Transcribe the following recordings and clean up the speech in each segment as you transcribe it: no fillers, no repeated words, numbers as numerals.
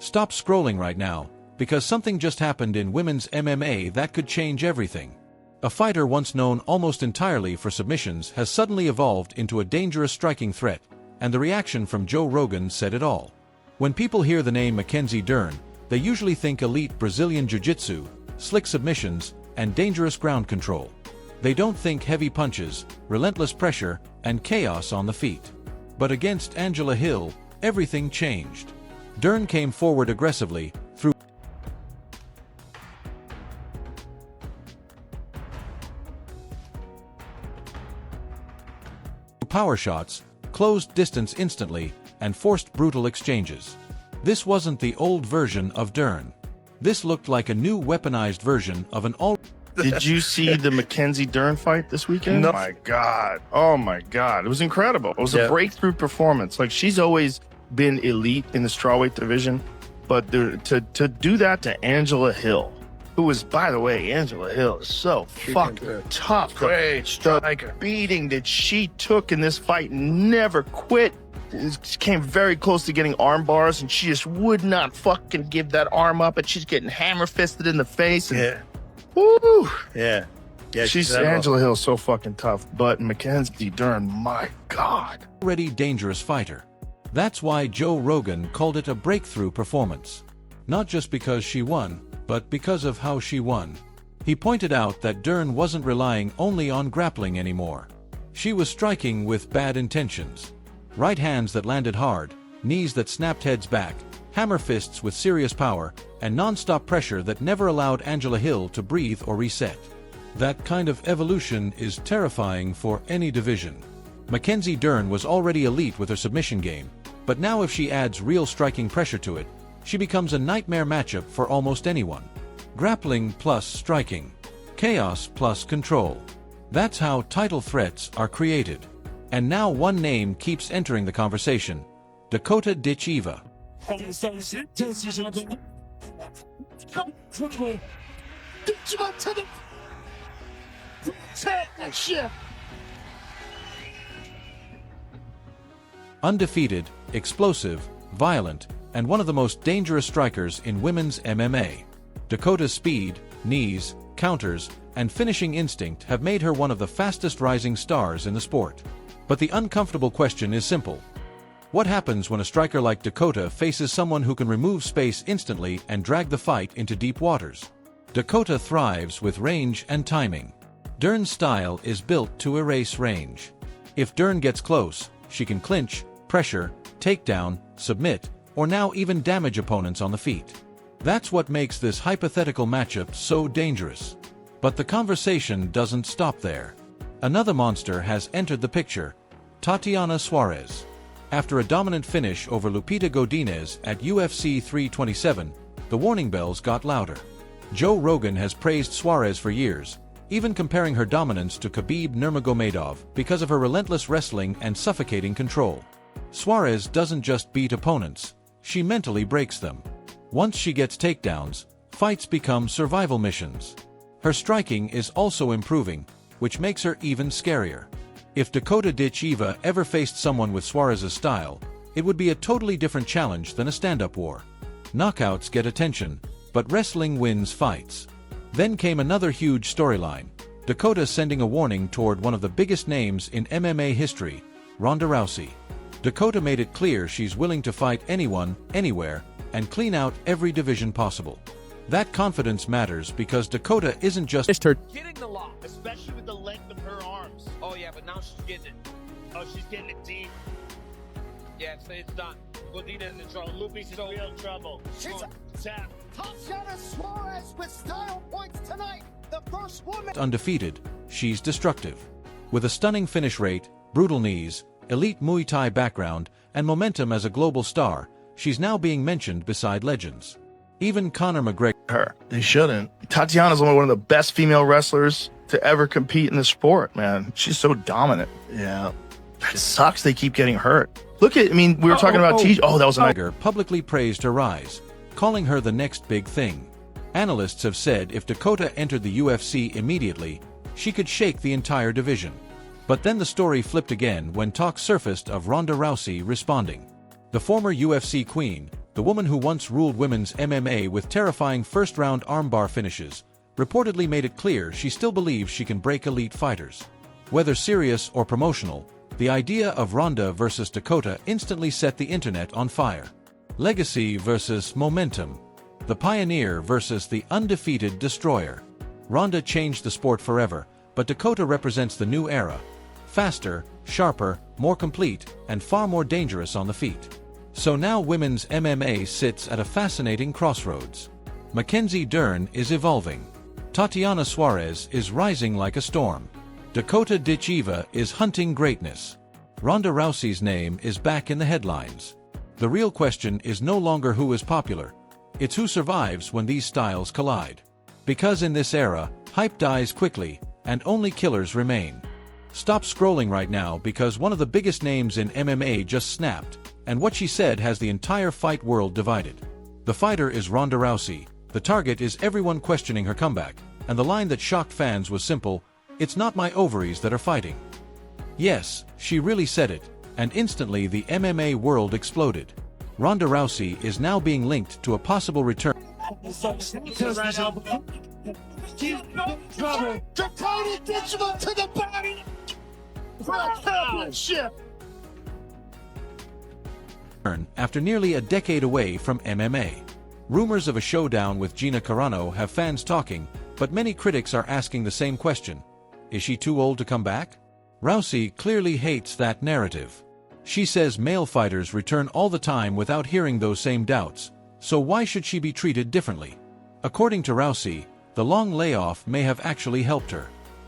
Stop scrolling right now, because something just happened in women's MMA that could change everything. A fighter once known almost entirely for submissions has suddenly evolved into a dangerous striking threat, and the reaction from Joe Rogan said it all. When people hear the name Mackenzie Dern, they usually think elite Brazilian jiu-jitsu, slick submissions, and dangerous ground control. They don't think heavy punches, relentless pressure, and chaos on the feet. But against Angela Hill, everything changed. Dern came forward aggressively, threw power shots, closed distance instantly, and forced brutal exchanges. This wasn't the old version of Dern. This looked like a new weaponized version of an all. Did you see the Mackenzie Dern fight this weekend? No. Oh my God. Oh my God. It was incredible. It was a breakthrough performance. Like, she's always been elite in the strawweight division, but to do that to Angela Hill, who is, by the way, Angela Hill is so fucking tough. Great striker. The beating that she took in this fight, never quit. She came very close to getting arm bars, and she just would not fucking give that arm up, and she's getting hammer fisted in the face. And, woo! Yeah. She's Angela Hill's so fucking tough, but Mackenzie Dern, my God. Already dangerous fighter. That's why Joe Rogan called it a breakthrough performance. Not just because she won, but because of how she won. He pointed out that Dern wasn't relying only on grappling anymore. She was striking with bad intentions. Right hands that landed hard, knees that snapped heads back, hammer fists with serious power, and non-stop pressure that never allowed Angela Hill to breathe or reset. That kind of evolution is terrifying for any division. Mackenzie Dern was already elite with her submission game, but now if she adds real striking pressure to it, she becomes a nightmare matchup for almost anyone. Grappling plus striking. Chaos plus control. That's how title threats are created. And now one name keeps entering the conversation: Dakota Ditcheva. Undefeated, explosive, violent, and one of the most dangerous strikers in women's MMA. Dakota's speed, knees, counters, and finishing instinct have made her one of the fastest rising stars in the sport. But the uncomfortable question is simple. What happens when a striker like Dakota faces someone who can remove space instantly and drag the fight into deep waters? Dakota thrives with range and timing. Dern's style is built to erase range. If Dern gets close, she can clinch, pressure, take down, submit, or now even damage opponents on the feet. That's what makes this hypothetical matchup so dangerous. But the conversation doesn't stop there. Another monster has entered the picture: Tatiana Suarez. After a dominant finish over Lupita Godinez at UFC 327, the warning bells got louder. Joe Rogan has praised Suarez for years, even comparing her dominance to Khabib Nurmagomedov because of her relentless wrestling and suffocating control. Suarez doesn't just beat opponents, she mentally breaks them. Once she gets takedowns, fights become survival missions. Her striking is also improving, which makes her even scarier. If Dakota Ditcheva ever faced someone with Suarez's style, it would be a totally different challenge than a stand-up war. Knockouts get attention, but wrestling wins fights. Then came another huge storyline: Dakota sending a warning toward one of the biggest names in MMA history, Ronda Rousey. Dakota made it clear she's willing to fight anyone, anywhere, and clean out every division possible. That confidence matters because Dakota isn't just getting the lock, especially with the length of her arms. Oh yeah, but now she's getting it. Oh, she's getting it deep. Yeah, it's done. Godinez in trouble. Lupi's in real trouble. Tap. Tatiana Suarez with style points tonight. The first woman undefeated, she's destructive. With a stunning finish rate, brutal knees, elite Muay Thai background, and momentum as a global star, she's now being mentioned beside legends. Even Conor McGregor. They shouldn't. Tatiana's only one of the best female wrestlers to ever compete in the sport, man. She's so dominant. Yeah. It sucks they keep getting hurt. Look at, we were talking about TJ. Oh, that was a McGregor publicly praised her rise, calling her the next big thing. Analysts have said if Dakota entered the UFC immediately, she could shake the entire division. But then the story flipped again when talk surfaced of Ronda Rousey responding. The former UFC queen, the woman who once ruled women's MMA with terrifying first-round armbar finishes, reportedly made it clear she still believes she can break elite fighters. Whether serious or promotional, the idea of Ronda versus Dakota instantly set the internet on fire. Legacy versus momentum. The pioneer versus the undefeated destroyer. Ronda changed the sport forever, but Dakota represents the new era. Faster, sharper, more complete, and far more dangerous on the feet. So now women's MMA sits at a fascinating crossroads. Mackenzie Dern is evolving. Tatiana Suarez is rising like a storm. Dakota Ditcheva is hunting greatness. Ronda Rousey's name is back in the headlines. The real question is no longer who is popular. It's who survives when these styles collide. Because in this era, hype dies quickly, and only killers remain. Stop scrolling right now because one of the biggest names in MMA just snapped, and what she said has the entire fight world divided. The fighter is Ronda Rousey, the target is everyone questioning her comeback, and the line that shocked fans was simple, "It's not my ovaries that are fighting." Yes, she really said it, and instantly the MMA world exploded. Ronda Rousey is now being linked to a possible return. Dakota Ditcheva to the body for a championship. After nearly a decade away from MMA. Rumors of a showdown with Gina Carano have fans talking, but many critics are asking the same question. Is she too old to come back? Rousey clearly hates that narrative. She says male fighters return all the time without hearing those same doubts, so why should she be treated differently? According to Rousey, the long layoff may have actually helped her.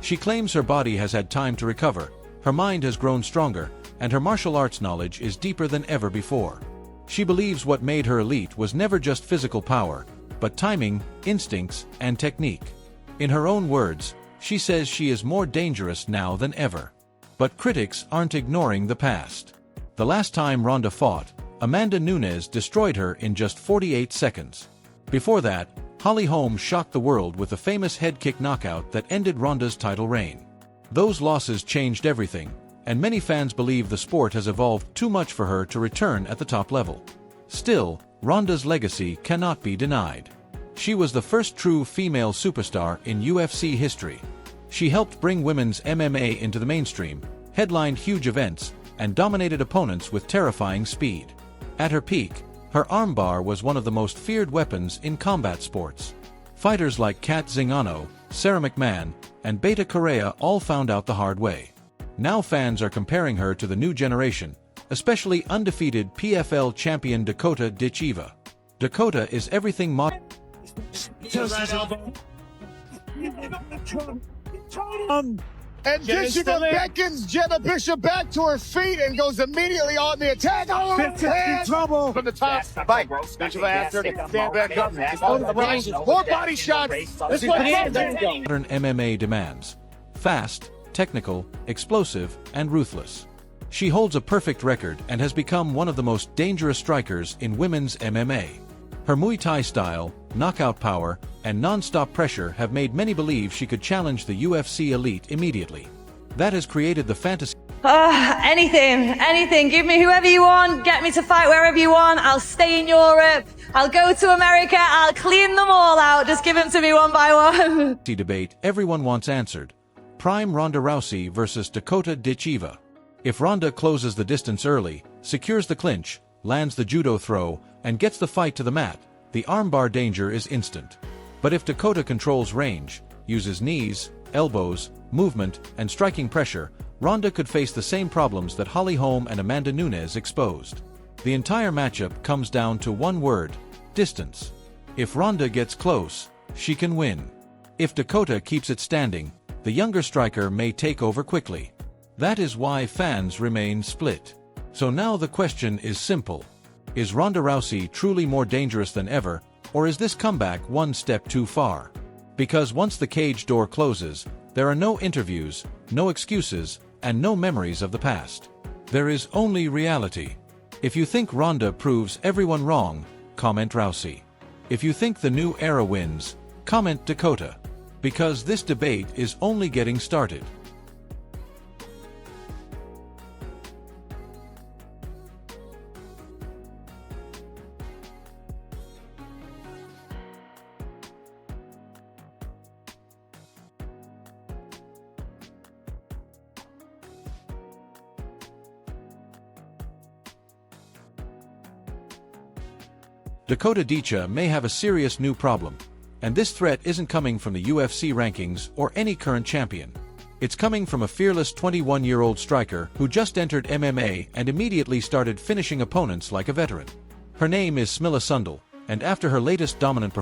She claims her body has had time to recover, her mind has grown stronger, and her martial arts knowledge is deeper than ever before. She believes what made her elite was never just physical power, but timing, instincts, and technique. In her own words, she says she is more dangerous now than ever. But critics aren't ignoring the past. The last time Ronda fought, Amanda Nunes destroyed her in just 48 seconds. Before that, Holly Holm shocked the world with a famous head kick knockout that ended Ronda's title reign. Those losses changed everything, and many fans believe the sport has evolved too much for her to return at the top level. Still, Ronda's legacy cannot be denied. She was the first true female superstar in UFC history. She helped bring women's MMA into the mainstream, headlined huge events, and dominated opponents with terrifying speed. At her peak, her armbar was one of the most feared weapons in combat sports. Fighters like Kat Zingano, Sarah McMahon, and Beta Correa all found out the hard way. Now fans are comparing her to the new generation, especially undefeated PFL champion Dakota Ditcheva. Dakota is everything modern. And Ditcheva beckons Jenna Bishop back to her feet and goes immediately on the attack. Trouble from the top. Bite. Ditcheva after to stand back up. More body shots. This Modern MMA demands. Fast, technical, explosive, and ruthless. She holds a perfect record and has become one of the most dangerous strikers in women's MMA. Her Muay Thai style, knockout power, and non-stop pressure have made many believe she could challenge the UFC elite immediately. That has created the fantasy. Anything. Give me whoever you want. Get me to fight wherever you want. I'll stay in Europe. I'll go to America. I'll clean them all out. Just give them to me one by one. Debate everyone wants answered. Prime Ronda Rousey versus Dakota Ditcheva. If Ronda closes the distance early, secures the clinch, lands the judo throw, and gets the fight to the mat, the armbar danger is instant. But if Dakota controls range, uses knees, elbows, movement, and striking pressure, Ronda could face the same problems that Holly Holm and Amanda Nunes exposed. The entire matchup comes down to one word: distance. If Ronda gets close, she can win. If Dakota keeps it standing, the younger striker may take over quickly. That is why fans remain split. So now the question is simple. Is Ronda Rousey truly more dangerous than ever, or is this comeback one step too far? Because once the cage door closes, there are no interviews, no excuses, and no memories of the past. There is only reality. If you think Ronda proves everyone wrong, comment Rousey. If you think the new era wins, comment Dakota. Because this debate is only getting started. Dakota Ditcheva may have a serious new problem, and this threat isn't coming from the UFC rankings or any current champion. It's coming from a fearless 21-year-old striker who just entered MMA and immediately started finishing opponents like a veteran. Her name is Smila Sunundle, and after her latest dominant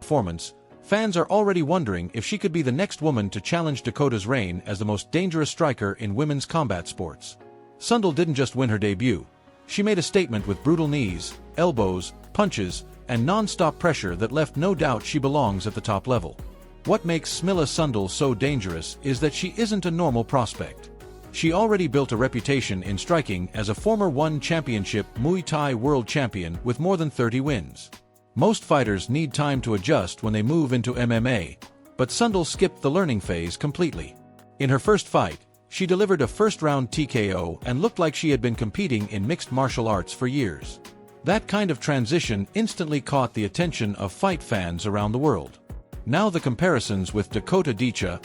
performance, fans are already wondering if she could be the next woman to challenge Dakota's reign as the most dangerous striker in women's combat sports. Sunundle didn't just win her debut. She made a statement with brutal knees, elbows, punches, and non-stop pressure that left no doubt she belongs at the top level. What makes Smila Sunundle so dangerous is that she isn't a normal prospect. She already built a reputation in striking as a former One Championship Muay Thai world champion with more than 30 wins. Most fighters need time to adjust when they move into MMA, but Sunundle skipped the learning phase completely. In her first fight, she delivered a first-round TKO and looked like she had been competing in mixed martial arts for years. That kind of transition instantly caught the attention of fight fans around the world. Now the comparisons with Dakota Ditcheva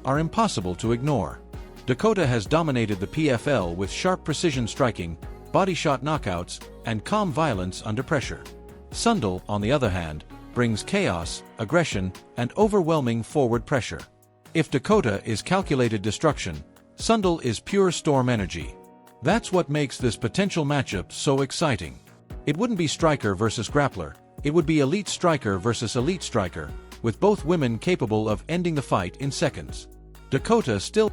are impossible to ignore. Dakota has dominated the PFL with sharp precision striking, body shot knockouts, and calm violence under pressure. Sunundle, on the other hand, brings chaos, aggression, and overwhelming forward pressure. If Dakota is calculated destruction, Sunundle is pure storm energy. That's what makes this potential matchup so exciting. It wouldn't be striker versus grappler, it would be elite striker versus elite striker, with both women capable of ending the fight in seconds. Dakota still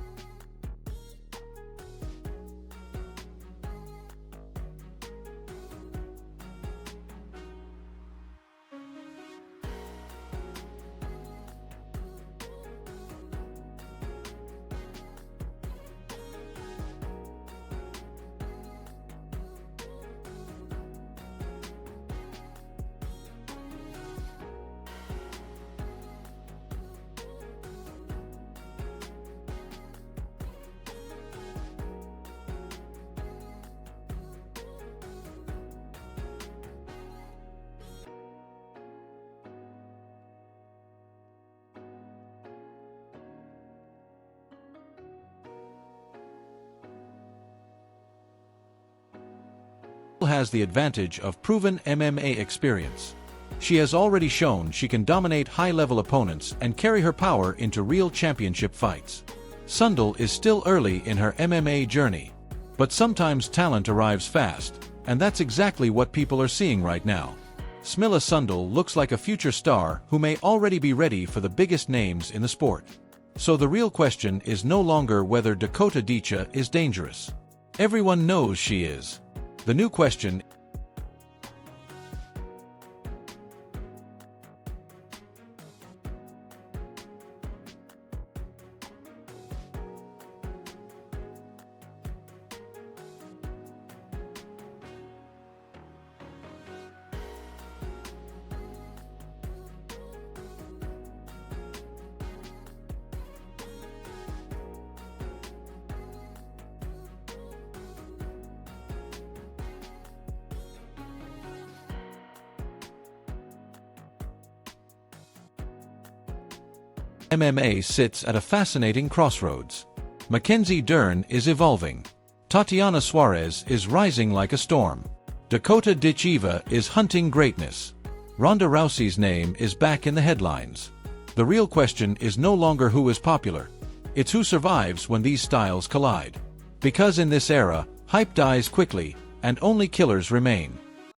has the advantage of proven MMA experience. She has already shown she can dominate high-level opponents and carry her power into real championship fights. Sunundle is still early in her MMA journey, but sometimes talent arrives fast, and that's exactly what people are seeing right now. Smila Sunundle looks like a future star who may already be ready for the biggest names in the sport. So the real question is no longer whether Dakota Ditcheva is dangerous. Everyone knows she is. The new question MMA sits at a fascinating crossroads. Mackenzie Dern is evolving. Tatiana Suarez is rising like a storm. Dakota Ditcheva is hunting greatness. Ronda Rousey's name is back in the headlines. The real question is no longer who is popular. It's who survives when these styles collide. Because in this era, hype dies quickly, and only killers remain.